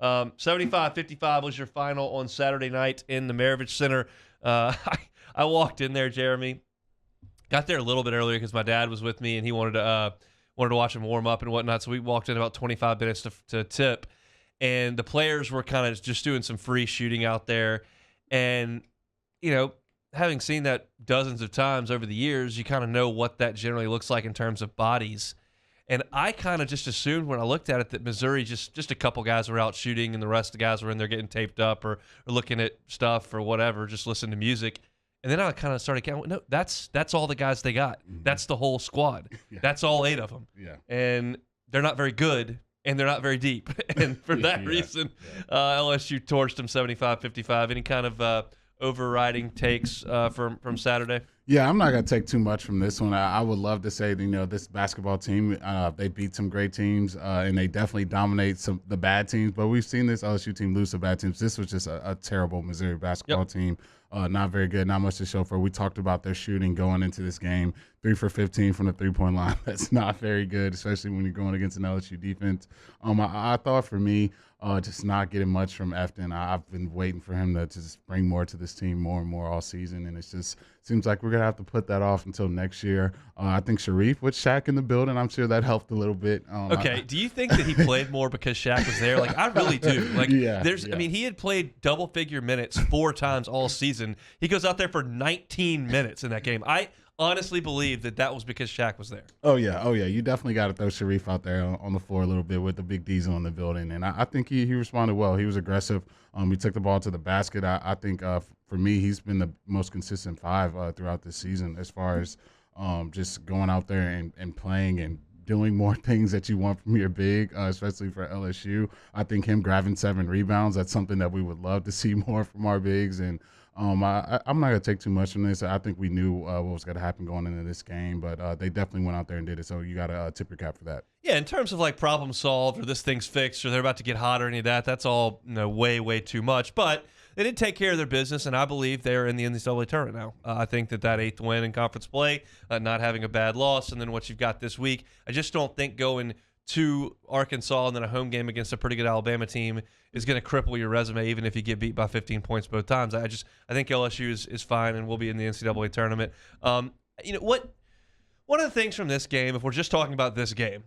75-55 was your final on Saturday night in the Maravich Center. I walked in there, Jeremy. Got there a little bit earlier because my dad was with me and he wanted to watch him warm up and whatnot. So we walked in about 25 minutes to tip, and the players were kind of just doing some free shooting out there. And having seen that dozens of times over the years, you kind of know what that generally looks like in terms of bodies. And I kind of just assumed when I looked at it that Missouri, just a couple guys were out shooting and the rest of the guys were in there getting taped up or looking at stuff or whatever, just listening to music. And then I kind of started counting. No, that's all the guys they got. Mm-hmm. That's the whole squad. Yeah. That's all 8 of them. Yeah. And they're not very good, and they're not very deep. And for that reason, LSU torched them 75-55. Any kind of overriding takes from Saturday? Yeah, I'm not going to take too much from this one. I would love to say, this basketball team, they beat some great teams, and they definitely dominate the bad teams. But we've seen this LSU team lose to bad teams. This was just a terrible Missouri basketball team. Not very good, not much to show for. We talked about their shooting going into this game. 3 for 15 from the three-point line. That's not very good, especially when you're going against an LSU defense. I thought for me, just not getting much from Efton. I've been waiting for him to just bring more to this team more and more all season, and it's just seems like we're going to have to put that off until next year. I think Sharif with Shaq in the building, I'm sure that helped a little bit. Okay, do you think that he played more because Shaq was there? Like, I really do. Like, I mean, he had played double-figure minutes 4 times all season. He goes out there for 19 minutes in that game. I honestly believe that was because Shaq was there. Oh yeah. You definitely got to throw Sharif out there on the floor a little bit with the big Diesel in the building, and I think he responded well. He was aggressive. He took the ball to the basket. I think for me, he's been the most consistent 5 throughout this season as far as just going out there and playing and doing more things that you want from your big, especially for LSU. I think him grabbing 7 rebounds, that's something that we would love to see more from our bigs. And I'm not going to take too much from this. I think we knew what was going to happen going into this game, but they definitely went out there and did it, so you got to tip your cap for that. Yeah, in terms of like problem solved or this thing's fixed or they're about to get hot or any of that, that's all way, way too much. But they did take care of their business, and I believe they're in the NCAA tournament now. I think that 8th win in conference play, not having a bad loss, and then what you've got this week, I just don't think going to Arkansas and then a home game against a pretty good Alabama team is going to cripple your resume, even if you get beat by 15 points both times. I think LSU is fine and will be in the NCAA tournament. One of the things from this game, if we're just talking about this game,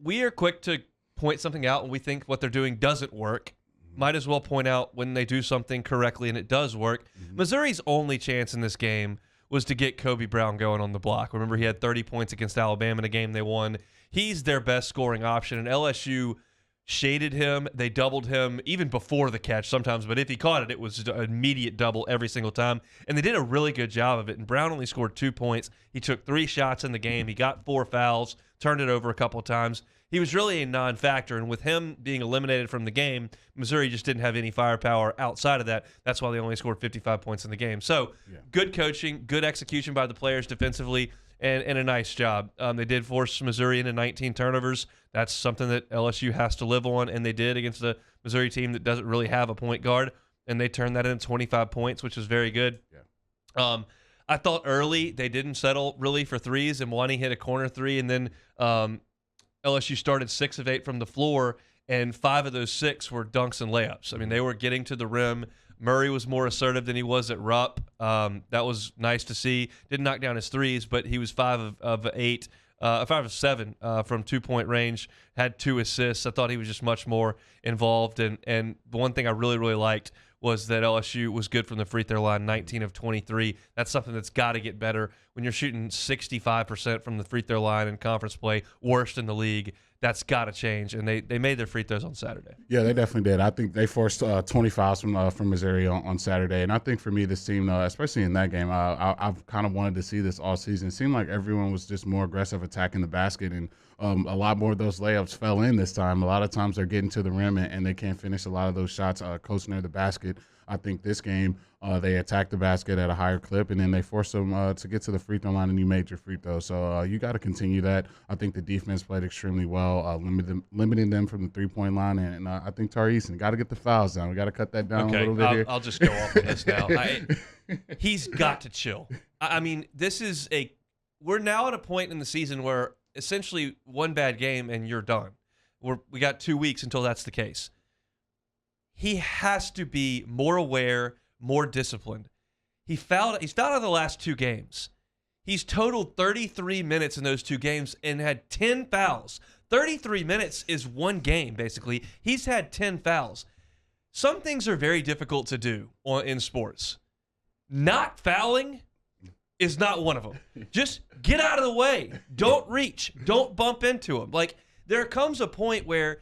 we are quick to point something out when we think what they're doing doesn't work. Might as well point out when they do something correctly and it does work. Mm-hmm. Missouri's only chance in this game was to get Kobe Brown going on the block. Remember, he had 30 points against Alabama in a game they won. He's their best scoring option, and LSU shaded him. They doubled him even before the catch sometimes, but if he caught it, it was an immediate double every single time, and they did a really good job of it, and Brown only scored 2 points. He took 3 shots in the game. He got 4 fouls, turned it over a couple of times. He was really a non-factor, and with him being eliminated from the game, Missouri just didn't have any firepower outside of that. That's why they only scored 55 points in the game. So good coaching, good execution by the players defensively, and a nice job. They did force Missouri into 19 turnovers. That's something that LSU has to live on, and they did against a Missouri team that doesn't really have a point guard, and they turned that into 25 points, which was very good. Yeah. I thought early they didn't settle really for threes, and Wani hit a corner 3, and then LSU started 6 of 8 from the floor, and 5 of those 6 were dunks and layups. I mean, they were getting to the rim. Murray was more assertive than he was at Rupp. That was nice to see. Didn't knock down his threes, but he was 5 of 7 from 2-point range, had 2 assists. I thought he was just much more involved. And the one thing I really, really liked was that LSU was good from the free throw line, 19 of 23. That's something that's got to get better. When you're shooting 65% from the free throw line in conference play, worst in the league, that's got to change. And they made their free throws on Saturday. Yeah, they definitely did. I think they forced 20 fouls from Missouri on Saturday. And I think for me, this team, especially in that game, I've kind of wanted to see this all season. It seemed like everyone was just more aggressive attacking the basket, and a lot more of those layups fell in this time. A lot of times they're getting to the rim and they can't finish a lot of those shots close near the basket. I think this game they attacked the basket at a higher clip, and then they forced them to get to the free throw line, and you made your free throw. So you got to continue that. I think the defense played extremely well, limiting them from the three-point line, and I think Tari Eason got to get the fouls down. We got to cut that down a little bit here. I'll just go off on this now. He's got to chill. I mean, we're now at a point in the season where essentially one bad game and you're done. We got 2 weeks until that's the case. he has to be more aware, more disciplined. He's fouled out of the last 2 games. He's totaled 33 minutes in those 2 games and had 10 fouls. 33 minutes is 1 game, basically. He's had 10 fouls. Some things are very difficult to do in sports. Not fouling is not one of them. Just get out of the way. Don't reach. Don't bump into him. Like, there comes a point where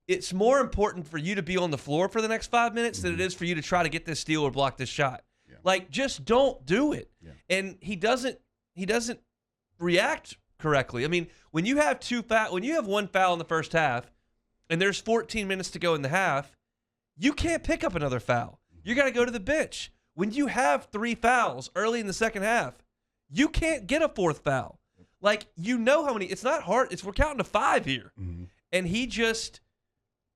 it's more important for you to be on the floor for the next 5 minutes than it is for you to try to get this steal or block this shot. Yeah. Like, just don't do it. Yeah. And he doesn't react correctly. I mean, when you have 1 foul in the first half and there's 14 minutes to go in the half, you can't pick up another foul. You got to go to the bench. When you have 3 fouls early in the second half, you can't get a 4th foul. Like, you know how many. It's not hard. We're counting to 5 here. Mm-hmm. And he just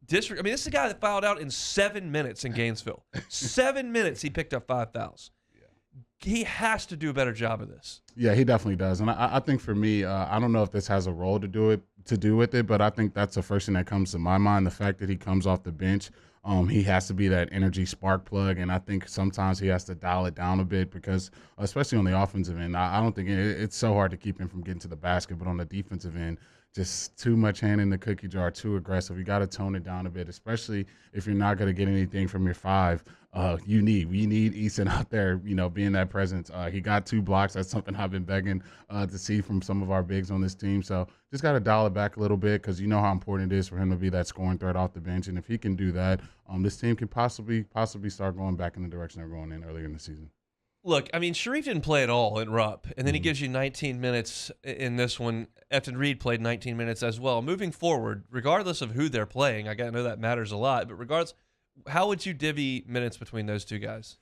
this is a guy that fouled out in 7 minutes in Gainesville. 7 minutes he picked up 5 fouls. He has to do a better job of this. Yeah, he definitely does. And I think for me, I don't know if this has a role to do with it, but I think that's the first thing that comes to my mind, the fact that he comes off the bench. He has to be that energy spark plug, and I think sometimes he has to dial it down a bit because, especially on the offensive end, I don't think it's so hard to keep him from getting to the basket, but on the defensive end, just too much hand in the cookie jar, too aggressive. You got to tone it down a bit, especially if you're not going to get anything from your 5. We need Eason out there, being that presence. He got 2 blocks. That's something I've been begging to see from some of our bigs on this team. So just got to dial it back a little bit because you know how important it is for him to be that scoring threat off the bench. And if he can do that, this team can possibly start going back in the direction they're going in earlier in the season. Look, I mean, Sharif didn't play at all in Rupp, and then he gives you 19 minutes in this one. Efton Reed played 19 minutes as well. Moving forward, regardless of who they're playing, I know that matters a lot, but regardless, how would you divvy minutes between those 2 guys?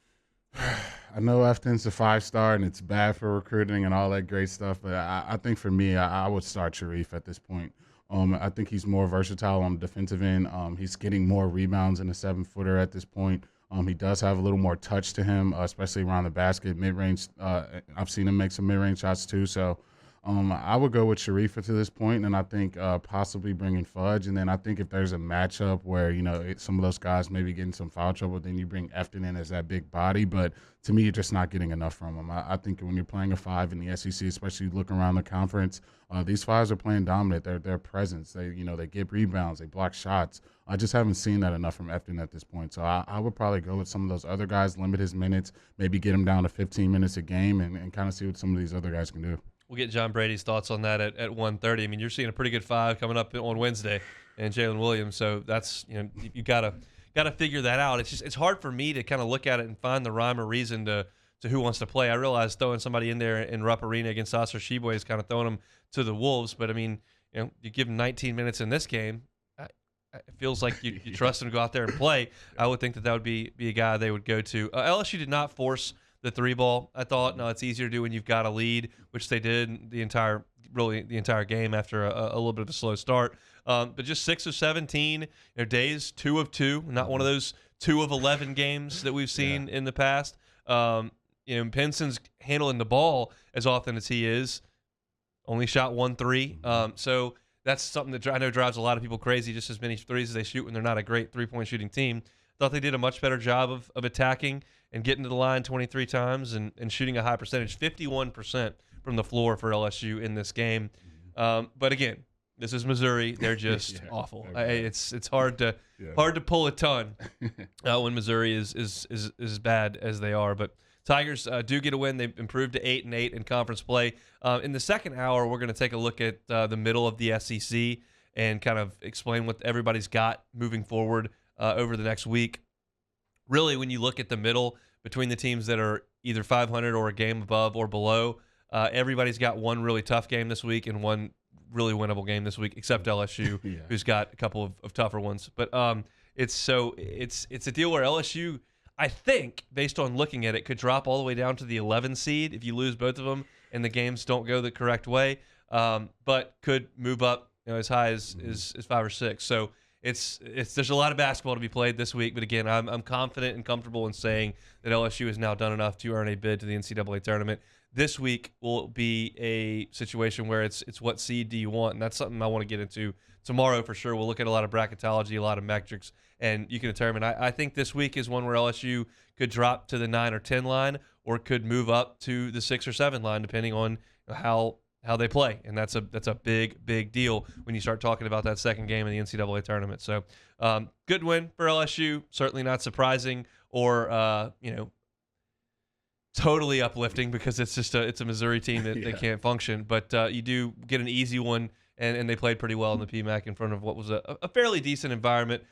I know Efton's a 5-star, and it's bad for recruiting and all that great stuff, but I think for me, I would start Sharif at this point. I think he's more versatile on the defensive end. He's getting more rebounds in a 7-footer at this point. He does have a little more touch to him, especially around the basket, mid-range. I've seen him make some mid-range shots too. So I would go with Sharif to this point, and I think possibly bringing Fudge. And then I think if there's a matchup where, some of those guys maybe getting some foul trouble, then you bring Efton in as that big body. But to me, you're just not getting enough from him. I think when you're playing a 5 in the SEC, especially looking around the conference, these 5s are playing dominant. Their presence, they get rebounds, they block shots. I just haven't seen that enough from Efton at this point. So I would probably go with some of those other guys, limit his minutes, maybe get him down to 15 minutes a game and kind of see what some of these other guys can do. We'll get John Brady's thoughts on that at 1:30. I mean, you're seeing a pretty good 5 coming up on Wednesday and Jalen Williams. So that's, you gotta figure that out. It's hard for me to kind of look at it and find the rhyme or reason to who wants to play. I realize throwing somebody in there in Rupp Arena against Oscar Sheboy is kind of throwing them to the wolves. But I mean, you give him 19 minutes in this game. It feels like you trust him to go out there and play. I would think that would be a guy they would go to. LSU did not force the 3-ball. I thought, no, it's easier to do when you've got a lead, which they did the entire game after a little bit of a slow start. But just 6 of 17, days 2 of 2, not one of those 2 of 11 games that we've seen in the past. Penson's handling the ball as often as he is, only shot 1 3. So that's something that I know drives a lot of people crazy, just as many threes as they shoot when they're not a great 3-point shooting team. Thought they did a much better job of attacking and getting to the line 23 times and shooting a high percentage, 51% from the floor for LSU in this game. But again, this is Missouri. They're just awful. It's hard to pull a ton when Missouri is as bad as they are. But Tigers do get a win. They've improved to 8-8 in conference play. In the second hour, we're going to take a look at the middle of the SEC and kind of explain what everybody's got moving forward over the next week. Really, when you look at the middle between the teams that are either 500 or a game above or below, everybody's got one really tough game this week and one really winnable game this week, except LSU, who's got a couple of tougher ones. But it's a deal where LSU, I think, based on looking at it, could drop all the way down to the 11 seed if you lose both of them and the games don't go the correct way, but could move up as high as 5 or 6. So there's a lot of basketball to be played this week. But again, I'm confident and comfortable in saying that LSU has now done enough to earn a bid to the NCAA tournament. This week will be a situation where it's what seed do you want, and that's something I want to get into tomorrow for sure. We'll look at a lot of bracketology, a lot of metrics, and you can determine. I think this week is one where LSU could drop to the 9 or 10 line, or could move up to the 6 or 7 line, depending on how they play, and that's a big deal when you start talking about that second game in the NCAA tournament. So, good win for LSU. Certainly not surprising or totally uplifting, because it's a Missouri team that they can't function. But you do get an easy one, and they played pretty well in the PMAC in front of what was a fairly decent environment,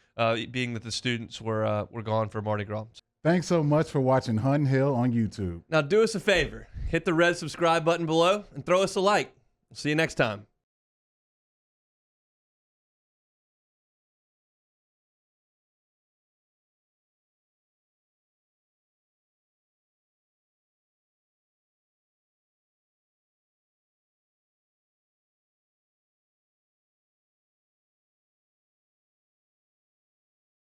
being that the students were gone for Mardi Gras. Thanks so much for watching Hunt Hill on YouTube. Now do us a favor, hit the red subscribe button below and throw us a like. See you next time.